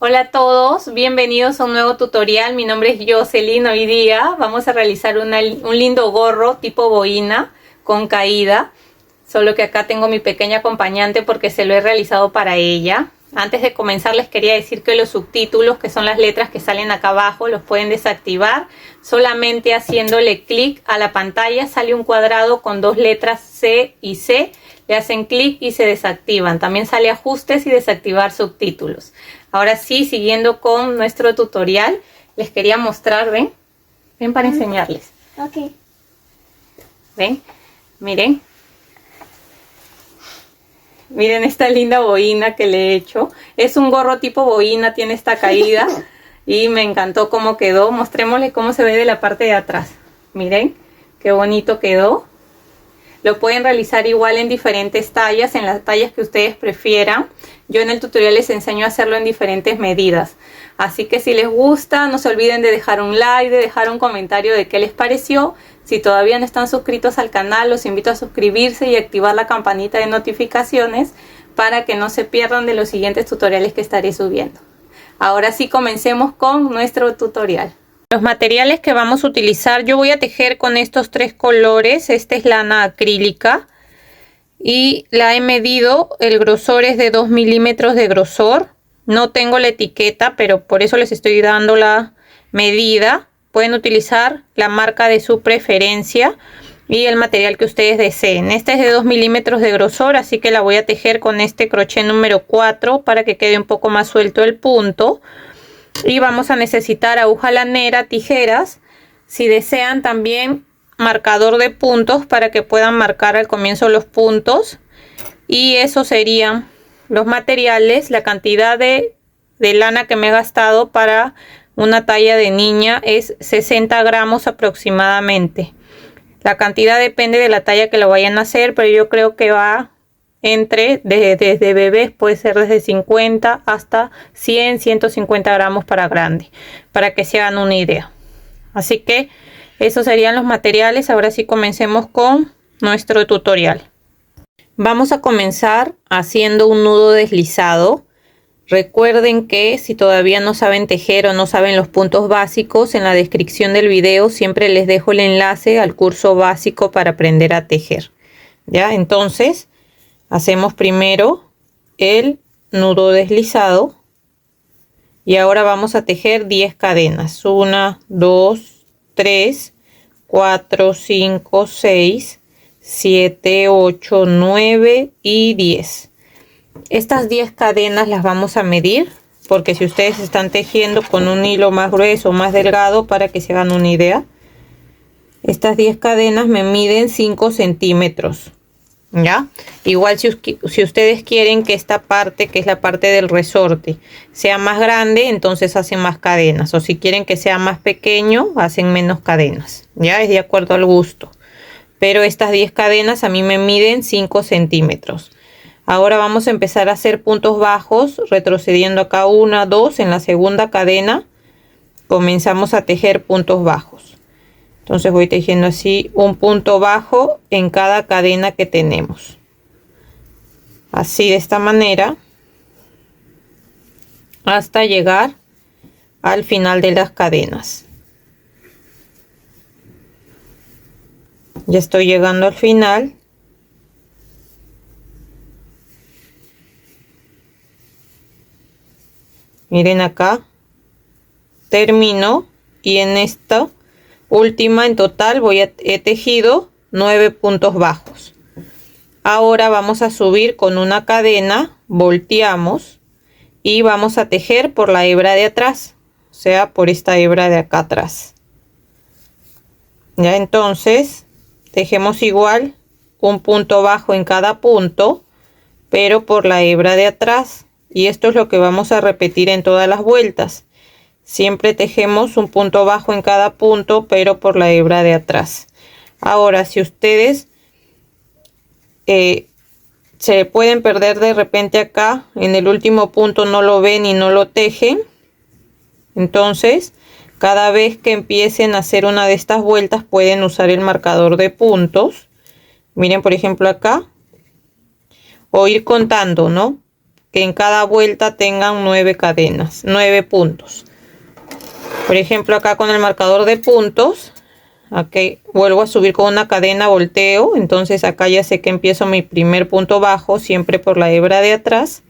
Hola a todos, bienvenidos a un nuevo tutorial. Mi nombre es Jocelyn. Hoy día vamos a realizar un lindo gorro tipo boina con caída. Solo que acá tengo mi pequeña acompañante porque se lo he realizado para ella. Antes de comenzar les quería decir que los subtítulos, que son las letras que salen acá abajo, los pueden desactivar. Solamente haciéndole clic a la pantalla sale un cuadrado con dos letras C y C. Le hacen clic y se desactivan. También sale ajustes y desactivar subtítulos. Ahora sí, siguiendo con nuestro tutorial, les quería mostrar, ven para enseñarles. Ok. Ven, miren. Miren esta linda boina que le he hecho. Es un gorro tipo boina, tiene esta caída y me encantó cómo quedó. Mostrémosle cómo se ve de la parte de atrás. Miren, qué bonito quedó. Lo pueden realizar igual en diferentes tallas, en las tallas que ustedes prefieran. Yo en el tutorial les enseño a hacerlo en diferentes medidas. Así que si les gusta, no se olviden de dejar un like, de dejar un comentario de qué les pareció. Si todavía no están suscritos al canal, los invito a suscribirse y activar la campanita de notificaciones para que no se pierdan de los siguientes tutoriales que estaré subiendo. Ahora sí, comencemos con nuestro tutorial. Los materiales que vamos a utilizar, yo voy a tejer con estos tres colores. Esta es lana acrílica y la he medido, el grosor es de 2 milímetros de grosor. No tengo la etiqueta, pero por eso les estoy dando la medida. Pueden utilizar la marca de su preferencia y el material que ustedes deseen. Esta es de 2 milímetros de grosor, así que la voy a tejer con este crochet número 4 para que quede un poco más suelto el punto. Y vamos a necesitar aguja lanera, tijeras, si desean también marcador de puntos para que puedan marcar al comienzo los puntos. Y esos serían los materiales. La cantidad de lana que me he gastado para una talla de niña es 60 gramos aproximadamente. La cantidad depende de la talla que lo vayan a hacer, pero yo creo que va desde bebés, puede ser desde 50 hasta 100, 150 gramos para grande, para que se hagan una idea. Así que esos serían los materiales. Ahora sí, comencemos con nuestro tutorial. Vamos a comenzar haciendo un nudo deslizado. Recuerden que si todavía no saben tejer o no saben los puntos básicos, en la descripción del video siempre les dejo el enlace al curso básico para aprender a tejer. Ya, entonces hacemos primero el nudo deslizado y ahora vamos a tejer 10 cadenas. 1, 2, 3, 4, 5, 6, 7, 8, 9 y 10. Estas 10 cadenas las vamos a medir, porque si ustedes están tejiendo con un hilo más grueso o más delgado, para que se hagan una idea, estas 10 cadenas me miden 5 centímetros. ¿Ya? Igual si ustedes quieren que esta parte, que es la parte del resorte, sea más grande, entonces hacen más cadenas. O si quieren que sea más pequeño, hacen menos cadenas. Ya, es de acuerdo al gusto. Pero estas 10 cadenas a mí me miden 5 centímetros. Ahora vamos a empezar a hacer puntos bajos, retrocediendo acá 1, 2, en la segunda cadena comenzamos a tejer puntos bajos. Entonces voy tejiendo así un punto bajo en cada cadena que tenemos. Así, de esta manera, hasta llegar al final de las cadenas. Ya estoy llegando al final. Miren acá. Termino y en esta última en total he tejido 9 puntos bajos. Ahora vamos a subir con una cadena, volteamos y vamos a tejer por la hebra de atrás, o sea, por esta hebra de acá atrás. Ya, entonces tejemos igual un punto bajo en cada punto, pero por la hebra de atrás, y esto es lo que vamos a repetir en todas las vueltas. Siempre tejemos un punto bajo en cada punto, pero por la hebra de atrás. Ahora, si ustedes se pueden perder de repente acá, en el último punto no lo ven y no lo tejen, entonces cada vez que empiecen a hacer una de estas vueltas pueden usar el marcador de puntos. Miren, por ejemplo acá, o ir contando, ¿no? que en cada vuelta tengan 9 cadenas, 9 puntos. Por ejemplo, acá con el marcador de puntos, aquí vuelvo a subir con una cadena, volteo, entonces acá ya sé que empiezo mi primer punto bajo, siempre por la hebra de atrás.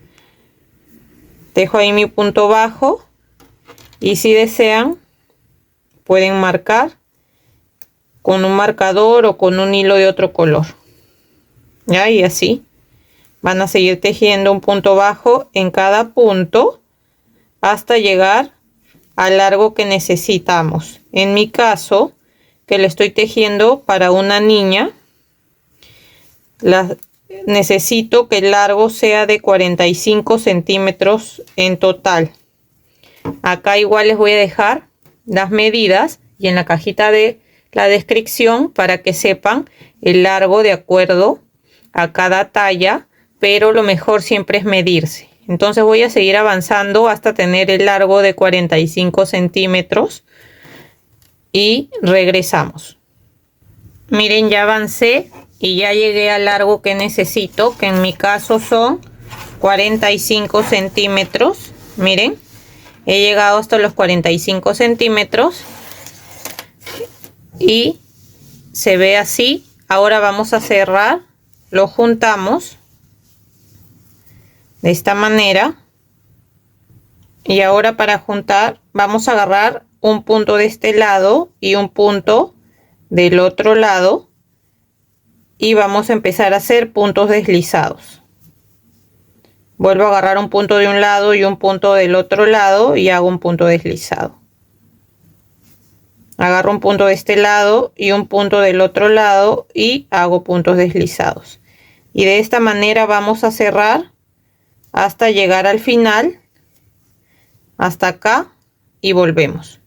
Dejo ahí mi punto bajo y si desean pueden marcar con un marcador o con un hilo de otro color. Ya, y así van a seguir tejiendo un punto bajo en cada punto hasta llegar al largo que necesitamos. En mi caso, que le estoy tejiendo para una niña, necesito que el largo sea de 45 centímetros en total. Acá igual les voy a dejar las medidas y en la cajita de la descripción para que sepan el largo de acuerdo a cada talla, pero lo mejor siempre es medirse. Entonces voy a seguir avanzando hasta tener el largo de 45 centímetros y regresamos. Miren, ya avancé y ya llegué al largo que necesito, que en mi caso son 45 centímetros. Miren, he llegado hasta los 45 centímetros y se ve así. Ahora vamos a cerrar, lo juntamos de esta manera y ahora para juntar vamos a agarrar un punto de este lado y un punto del otro lado y vamos a empezar a hacer puntos deslizados. Vuelvo a agarrar un punto de un lado y un punto del otro lado y hago un punto deslizado. Agarro un punto de este lado y un punto del otro lado y hago puntos deslizados. Y de esta manera vamos a cerrar hasta llegar al final, hasta acá, y volvemos.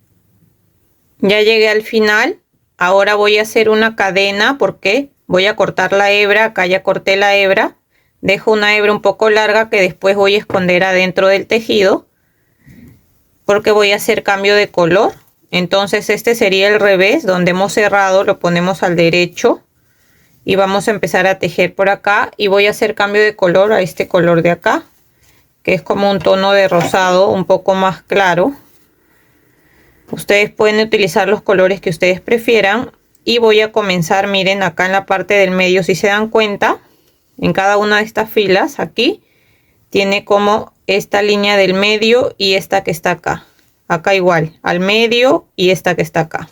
Ya llegué al final. Ahora voy a hacer una cadena porque voy a cortar la hebra. Acá ya corté la hebra. Dejo una hebra un poco larga que después voy a esconder adentro del tejido porque voy a hacer cambio de color. Entonces este sería el revés, donde hemos cerrado lo ponemos al derecho y vamos a empezar a tejer por acá y voy a hacer cambio de color a este color de acá, que es como un tono de rosado un poco más claro. Ustedes pueden utilizar los colores que ustedes prefieran y voy a comenzar. Miren, acá en la parte del medio, si se dan cuenta, en cada una de estas filas aquí tiene como esta línea del medio y esta que está acá. Acá igual, al medio y esta que está acá.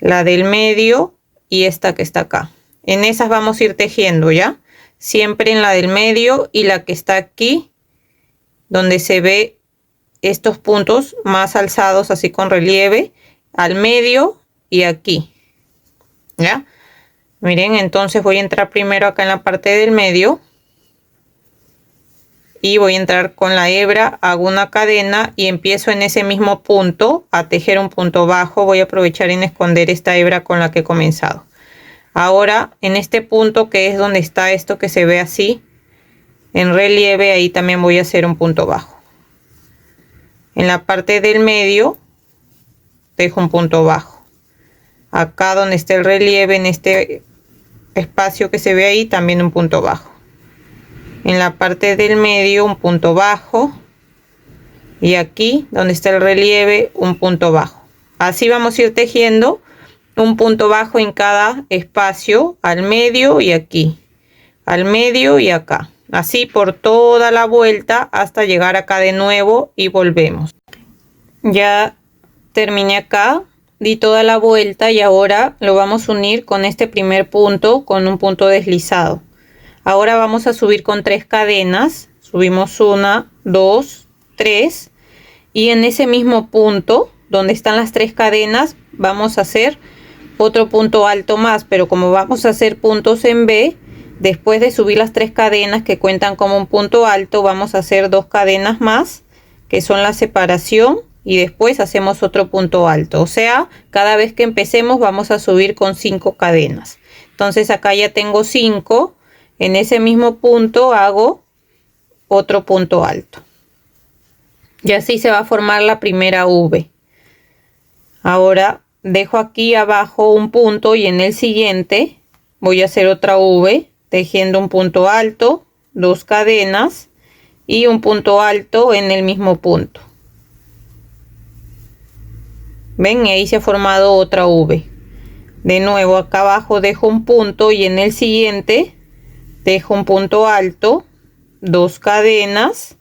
La del medio y esta que está acá. En esas vamos a ir tejiendo, ¿ya? Siempre en la del medio y la que está aquí, donde se ve estos puntos más alzados así con relieve, al medio y aquí, ¿ya? Miren, entonces voy a entrar primero acá en la parte del medio y voy a entrar con la hebra, hago una cadena y empiezo en ese mismo punto a tejer un punto bajo. Voy a aprovechar en esconder esta hebra con la que he comenzado. Ahora en este punto que es donde está esto que se ve así en relieve, ahí también voy a hacer un punto bajo. En la parte del medio dejo un punto bajo. Acá donde está el relieve, en este espacio que se ve ahí, también un punto bajo. En la parte del medio un punto bajo y aquí donde está el relieve un punto bajo. Así vamos a ir tejiendo un punto bajo en cada espacio, al medio y aquí, al medio y acá, así por toda la vuelta hasta llegar acá de nuevo y volvemos. Ya terminé acá, di toda la vuelta y ahora lo vamos a unir con este primer punto con un punto deslizado. Ahora vamos a subir con 3 cadenas, subimos 1, 2, 3 y en ese mismo punto donde están las 3 cadenas vamos a hacer otro punto alto más, pero como vamos a hacer puntos en B, después de subir las 3 cadenas que cuentan como un punto alto, vamos a hacer 2 cadenas más que son la separación y después hacemos otro punto alto. O sea, cada vez que empecemos vamos a subir con 5 cadenas. Entonces acá ya tengo 5. En ese mismo punto hago otro punto alto. Y así se va a formar la primera V. Ahora dejo aquí abajo un punto y en el siguiente voy a hacer otra V tejiendo un punto alto, 2 cadenas y un punto alto en el mismo punto. ¿Ven? Y ahí se ha formado otra V. De nuevo acá abajo dejo un punto y en el siguiente dejo un punto alto, 2 cadenas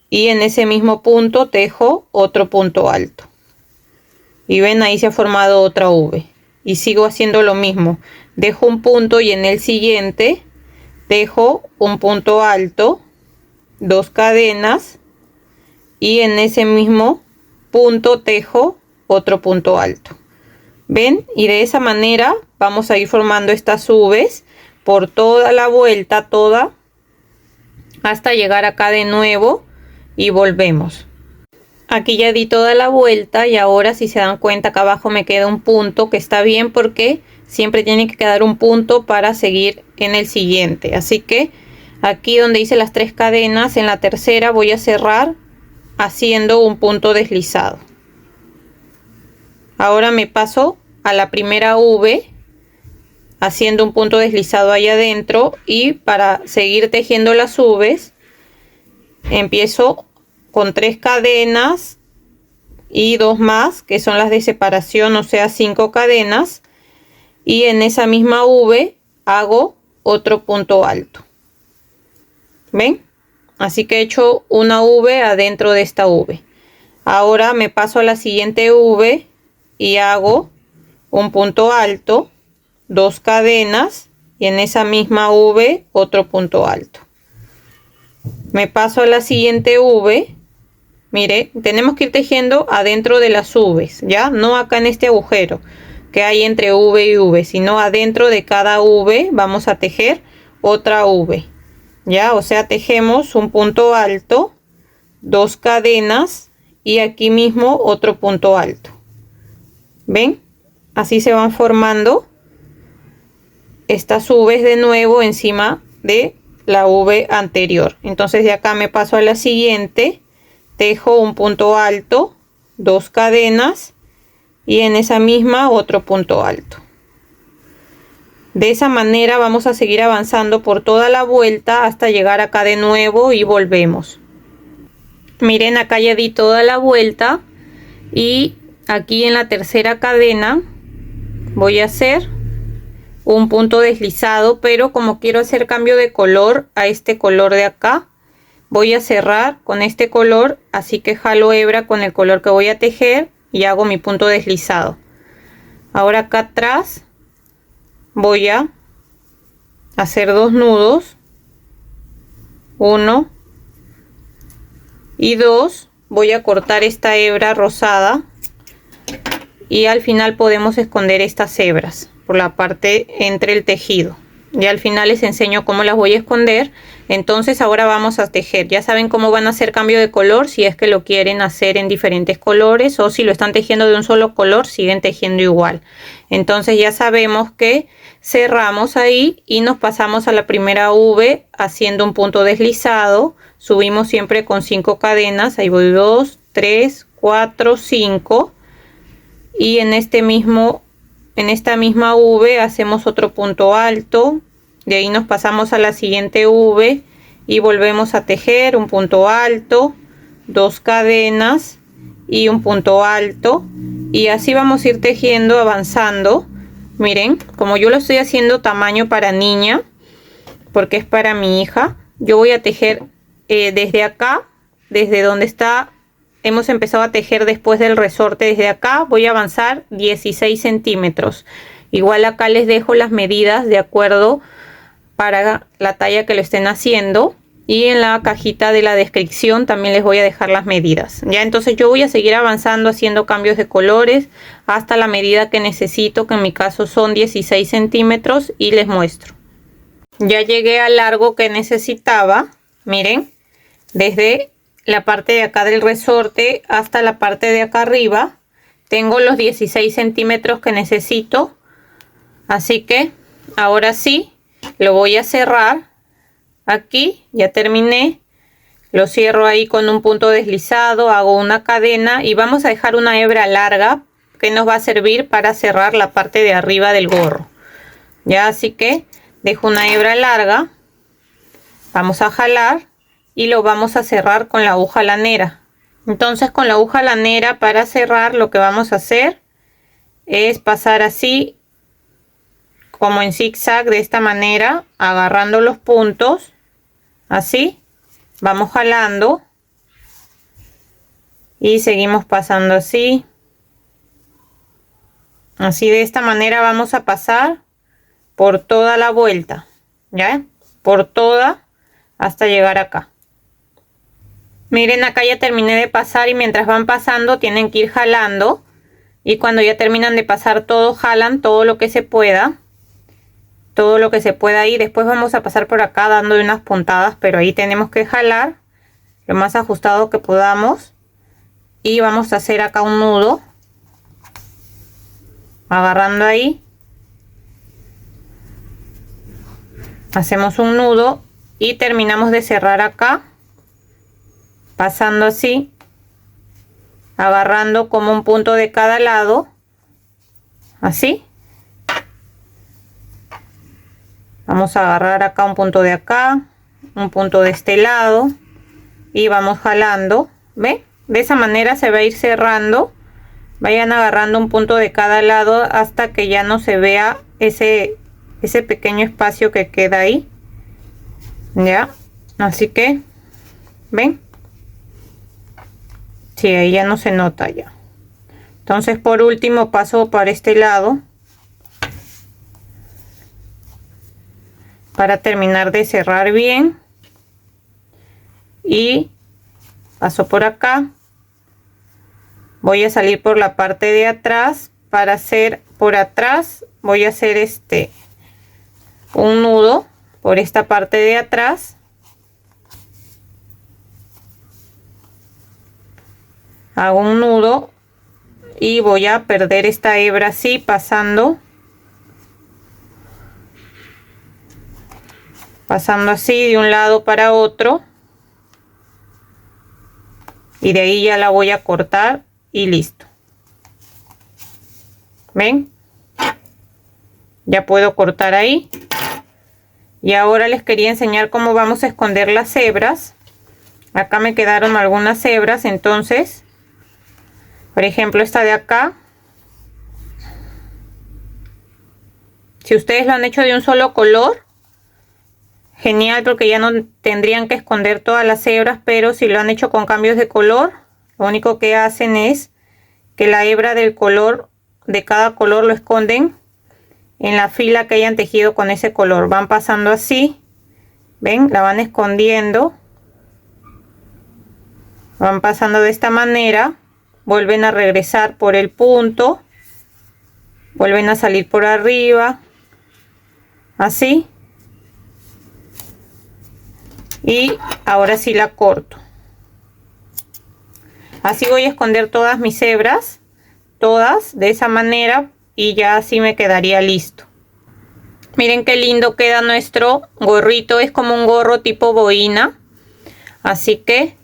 y en ese mismo punto tejo otro punto alto. Y ven, ahí se ha formado otra V. Y sigo haciendo lo mismo. Dejo un punto y en el siguiente dejo un punto alto, 2 cadenas y en ese mismo punto tejo otro punto alto. ¿Ven? Y de esa manera vamos a ir formando estas V's por toda la vuelta, toda, hasta llegar acá de nuevo y volvemos. Aquí ya di toda la vuelta y ahora, si se dan cuenta, acá abajo me queda un punto, que está bien porque siempre tiene que quedar un punto para seguir en el siguiente. Así que aquí donde hice las 3 cadenas, en la tercera voy a cerrar haciendo un punto deslizado. Ahora me paso a la primera V haciendo un punto deslizado ahí adentro, y para seguir tejiendo las V's empiezo con 3 cadenas y 2 más, que son las de separación, o sea 5 cadenas, y en esa misma V hago otro punto alto. ¿Ven? Así que he hecho una V adentro de esta V. Ahora me paso a la siguiente V y hago un punto alto, 2 cadenas y en esa misma V otro punto alto. Me paso a la siguiente V. Mire, tenemos que ir tejiendo adentro de las V's, ya no acá en este agujero que hay entre V y V, sino adentro de cada V vamos a tejer otra V, ya, o sea, tejemos un punto alto, 2 cadenas y aquí mismo otro punto alto. ¿Ven? Así se van formando estas V's de nuevo encima de la V anterior. Entonces de acá me paso a la siguiente, tejo un punto alto, 2 cadenas y en esa misma otro punto alto. De esa manera vamos a seguir avanzando por toda la vuelta hasta llegar acá de nuevo y volvemos. Miren, acá ya di toda la vuelta y aquí en la tercera cadena voy a hacer un punto deslizado, pero como quiero hacer cambio de color a este color de acá, voy a cerrar con este color, así que jalo hebra con el color que voy a tejer y hago mi punto deslizado. Ahora acá atrás voy a hacer 2 nudos, 1 y 2, voy a cortar esta hebra rosada y al final podemos esconder estas hebras por la parte entre el tejido. Y al final les enseño cómo las voy a esconder. Entonces ahora vamos a tejer. Ya saben cómo van a hacer cambio de color, si es que lo quieren hacer en diferentes colores, o si lo están tejiendo de un solo color, siguen tejiendo igual. Entonces ya sabemos que cerramos ahí y nos pasamos a la primera V haciendo un punto deslizado. Subimos siempre con 5 cadenas. Ahí voy 2, 3, 4, 5. Y en esta misma V hacemos otro punto alto, de ahí nos pasamos a la siguiente V y volvemos a tejer un punto alto, 2 cadenas y un punto alto, y así vamos a ir tejiendo, avanzando. Miren, como yo lo estoy haciendo tamaño para niña, porque es para mi hija, yo voy a tejer desde acá, desde donde está. Hemos empezado a tejer después del resorte, desde acá voy a avanzar 16 centímetros. Igual acá les dejo las medidas de acuerdo para la talla que lo estén haciendo, y en la cajita de la descripción también les voy a dejar las medidas. Ya, entonces yo voy a seguir avanzando haciendo cambios de colores hasta la medida que necesito, que en mi caso son 16 centímetros, y les muestro. Ya llegué al largo que necesitaba. Miren, desde la parte de acá del resorte hasta la parte de acá arriba tengo los 16 centímetros que necesito, así que ahora sí lo voy a cerrar. Aquí ya terminé, lo cierro ahí con un punto deslizado, hago una cadena y vamos a dejar una hebra larga que nos va a servir para cerrar la parte de arriba del gorro. Ya, así que dejo una hebra larga Vamos a jalar y lo vamos a cerrar con la aguja lanera. Entonces con la aguja lanera, para cerrar, lo que vamos a hacer es pasar así como en zigzag, de esta manera, agarrando los puntos, así, vamos jalando y seguimos pasando así, de esta manera vamos a pasar por toda la vuelta, ya, por toda, hasta llegar acá. Miren, acá ya terminé de pasar y mientras van pasando tienen que ir jalando, y cuando ya terminan de pasar todo, jalan todo lo que se pueda. Todo lo que se pueda ahí. Después vamos a pasar por acá dando unas puntadas, pero ahí tenemos que jalar lo más ajustado que podamos. Y vamos a hacer acá un nudo. Agarrando ahí. Hacemos un nudo y terminamos de cerrar acá. Pasando así. Agarrando como un punto de cada lado. Así. Vamos a agarrar acá un punto de acá, un punto de este lado y vamos jalando. ¿Ve? De esa manera se va a ir cerrando. Vayan agarrando un punto de cada lado hasta que ya no se vea ese pequeño espacio que queda ahí. Ya, así que, ¿ven? Sí, ahí ya no se nota ya. Entonces por último paso para este lado. Para terminar de cerrar bien, y paso por acá, voy a salir por la parte de atrás. Para hacer por atrás voy a hacer un nudo por esta parte de atrás, hago un nudo y voy a perder esta hebra así, pasando así de un lado para otro, y de ahí ya la voy a cortar y listo. ¿Ven? Ya puedo cortar ahí. Y ahora les quería enseñar cómo vamos a esconder las hebras. Acá me quedaron algunas hebras, entonces, por ejemplo, esta de acá, si ustedes lo han hecho de un solo color, genial, porque ya no tendrían que esconder todas las hebras. Pero si lo han hecho con cambios de color, lo único que hacen es que la hebra del color, de cada color, lo esconden en la fila que hayan tejido con ese color. Van pasando así, ven, la van escondiendo, van pasando de esta manera, vuelven a regresar por el punto, vuelven a salir por arriba, así. Y ahora sí la corto. Así voy a esconder todas mis hebras, todas de esa manera, y ya así me quedaría listo. Miren qué lindo queda nuestro gorrito. Es como un gorro tipo boina. Así que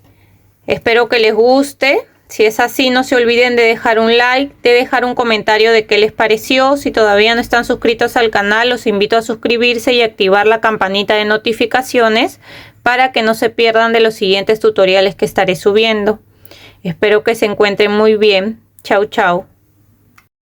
espero que les guste. Si es así, no se olviden de dejar un like, de dejar un comentario de qué les pareció. Si todavía no están suscritos al canal, los invito a suscribirse y activar la campanita de notificaciones para que no se pierdan de los siguientes tutoriales que estaré subiendo. Espero que se encuentren muy bien. Chau, chau.